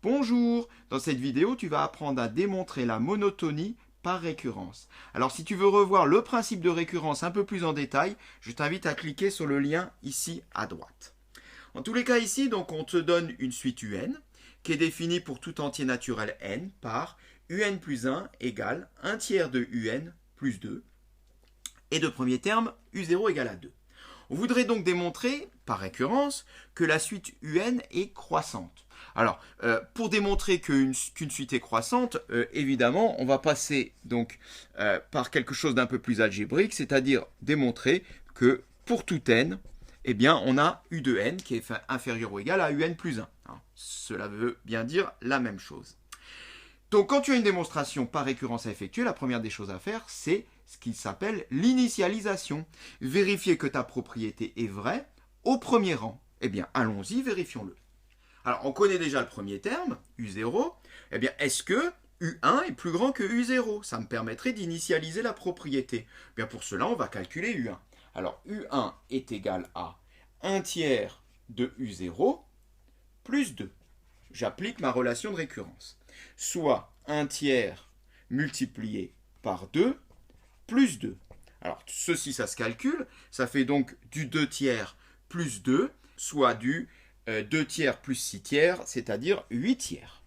Bonjour, dans cette vidéo, tu vas apprendre à démontrer la monotonie par récurrence. Alors si tu veux revoir le principe de récurrence un peu plus en détail, je t'invite à cliquer sur le lien ici à droite. En tous les cas ici, donc on te donne une suite UN qui est définie pour tout entier naturel n par UN plus 1 égale 1 tiers de UN plus 2 et de premier terme U0 égale à 2. On voudrait donc démontrer, par récurrence, que la suite UN est croissante. Alors, pour démontrer qu'une suite est croissante, évidemment, on va passer donc par quelque chose d'un peu plus algébrique, c'est-à-dire démontrer que pour tout n, eh bien, on a U de n qui est inférieur ou égal à UN plus 1. Alors, cela veut bien dire la même chose. Donc, quand tu as une démonstration par récurrence à effectuer, la première des choses à faire, c'est ce qui s'appelle l'initialisation. Vérifier que ta propriété est vraie au premier rang. Eh bien, allons-y, vérifions-le. Alors, on connaît déjà le premier terme, U0. Eh bien, est-ce que U1 est plus grand que U0? Ça me permettrait d'initialiser la propriété. Eh bien, pour cela, on va calculer U1. Alors, U1 est égal à 1 tiers de U0 plus 2. J'applique ma relation de récurrence. Soit 1 tiers multiplié par 2 plus 2. Alors, ceci, ça se calcule. Ça fait donc du 2 tiers plus 2, soit du 2 tiers plus 6 tiers, c'est-à-dire 8 tiers.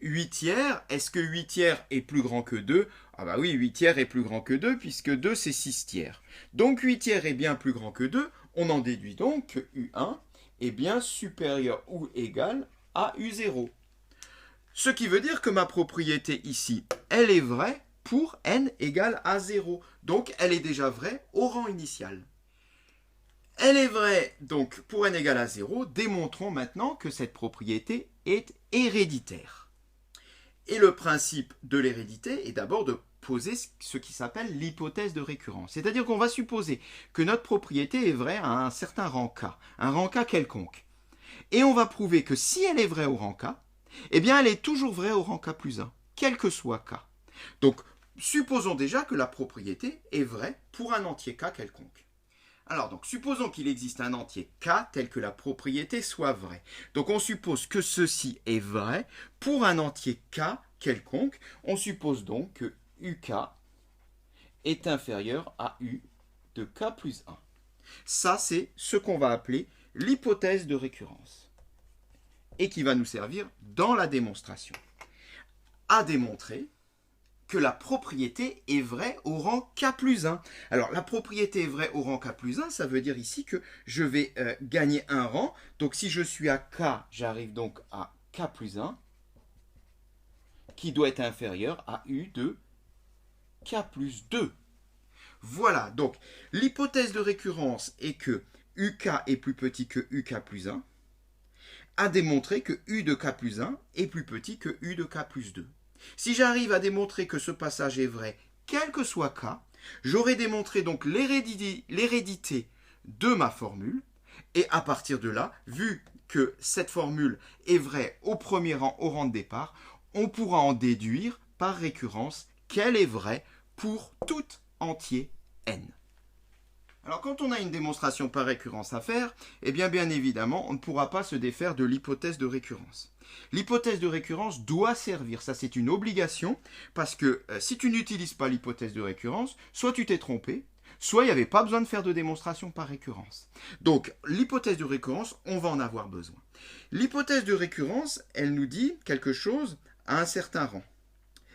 8 tiers, est-ce que 8 tiers est plus grand que 2? Ah bah oui, 8 tiers est plus grand que 2, puisque 2, c'est 6 tiers. Donc 8 tiers est bien plus grand que 2. On en déduit donc que U1 est bien supérieur ou égal à U0. Ce qui veut dire que ma propriété ici, elle est vraie pour n égale à 0. Donc, elle est déjà vraie au rang initial. Elle est vraie donc pour n égale à 0. Démontrons maintenant que cette propriété est héréditaire. Et le principe de l'hérédité est d'abord de poser ce qui s'appelle l'hypothèse de récurrence. C'est-à-dire qu'on va supposer que notre propriété est vraie à un certain rang k, un rang k quelconque. Et on va prouver que si elle est vraie au rang k, eh bien elle est toujours vraie au rang k plus 1, quel que soit k. Donc, supposons déjà que la propriété est vraie pour un entier k quelconque. Alors, donc, supposons qu'il existe un entier k tel que la propriété soit vraie. Donc, on suppose que ceci est vrai pour un entier k quelconque. On suppose donc que uk est inférieur à u de k plus 1. Ça, c'est ce qu'on va appeler l'hypothèse de récurrence et qui va nous servir dans la démonstration à démontrer que la propriété est vraie au rang k plus 1. Alors, la propriété est vraie au rang k plus 1, ça veut dire ici que je vais gagner un rang. Donc, si je suis à k, j'arrive donc à k plus 1, qui doit être inférieur à u de k plus 2. Voilà, donc, l'hypothèse de récurrence est que uk est plus petit que uk plus 1, à démontrer que u de k plus 1 est plus petit que u de k plus 2. Si j'arrive à démontrer que ce passage est vrai, quel que soit k, j'aurai démontré donc l'hérédité de ma formule. Et à partir de là, vu que cette formule est vraie au premier rang, au rang de départ, on pourra en déduire par récurrence qu'elle est vraie pour tout entier n. Alors quand on a une démonstration par récurrence à faire, eh bien évidemment, on ne pourra pas se défaire de l'hypothèse de récurrence. L'hypothèse de récurrence doit servir, ça c'est une obligation, parce que si tu n'utilises pas l'hypothèse de récurrence, soit tu t'es trompé, soit il n'y avait pas besoin de faire de démonstration par récurrence. Donc l'hypothèse de récurrence, on va en avoir besoin. L'hypothèse de récurrence, elle nous dit quelque chose à un certain rang.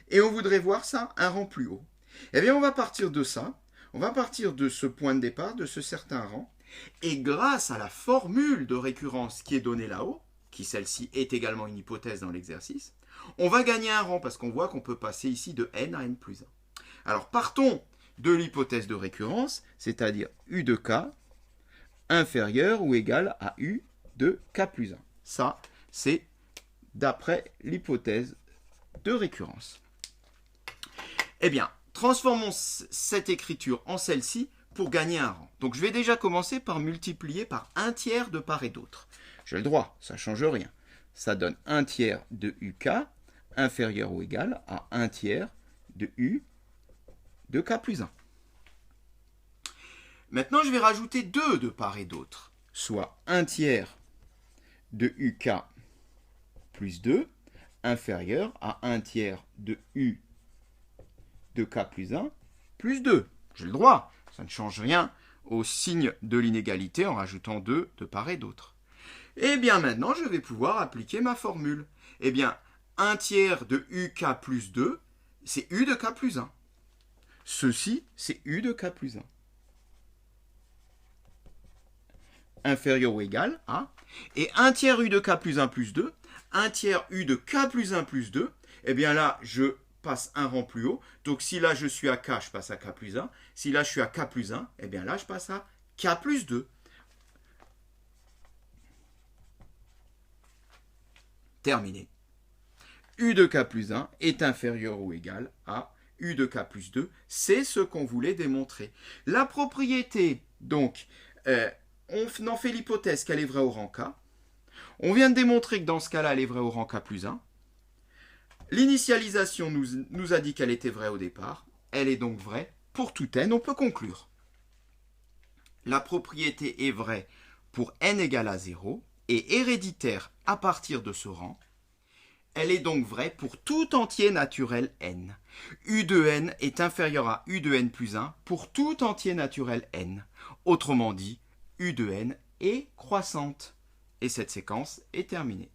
Et on voudrait voir ça un rang plus haut. Eh bien on va partir de ça. On va partir de ce point de départ, de ce certain rang, et grâce à la formule de récurrence qui est donnée là-haut, qui celle-ci est également une hypothèse dans l'exercice, on va gagner un rang parce qu'on voit qu'on peut passer ici de n à n plus 1. Alors partons de l'hypothèse de récurrence, c'est-à-dire u de k inférieur ou égal à u de k plus 1. Ça, c'est d'après l'hypothèse de récurrence. Eh bien, transformons cette écriture en celle-ci pour gagner un rang. Donc je vais déjà commencer par multiplier par 1 tiers de part et d'autre. J'ai le droit, ça ne change rien. Ça donne 1 tiers de uk inférieur ou égal à 1 tiers de u de k plus 1. Maintenant, je vais rajouter 2 de part et d'autre, soit 1 tiers de uk plus 2 inférieur à 1 tiers de U de K plus 1 plus 2. J'ai le droit, ça ne change rien au signe de l'inégalité en rajoutant 2 de part et d'autre. Et bien maintenant, je vais pouvoir appliquer ma formule. Eh bien, 1 tiers de UK plus 2, c'est U de K plus 1. Ceci, c'est U de K plus 1. Inférieur ou égal à. Et 1 tiers U de K plus 1 plus 2, 1 tiers U de K plus 1 plus 2, eh bien là, je passe un rang plus haut. Donc si là je suis à K, je passe à K plus 1. Si là je suis à K plus 1, eh bien là je passe à K plus 2. Terminé. U de K plus 1 est inférieur ou égal à U de K plus 2. C'est ce qu'on voulait démontrer. La propriété, donc, on en fait l'hypothèse qu'elle est vraie au rang K. On vient de démontrer que dans ce cas-là, elle est vraie au rang K plus 1. L'initialisation nous a dit qu'elle était vraie au départ. Elle est donc vraie pour tout n. On peut conclure. La propriété est vraie pour n égale à 0 et héréditaire à partir de ce rang. Elle est donc vraie pour tout entier naturel n. U de n est inférieur à U de n plus 1 pour tout entier naturel n. Autrement dit, U de n est croissante. Et cette séquence est terminée.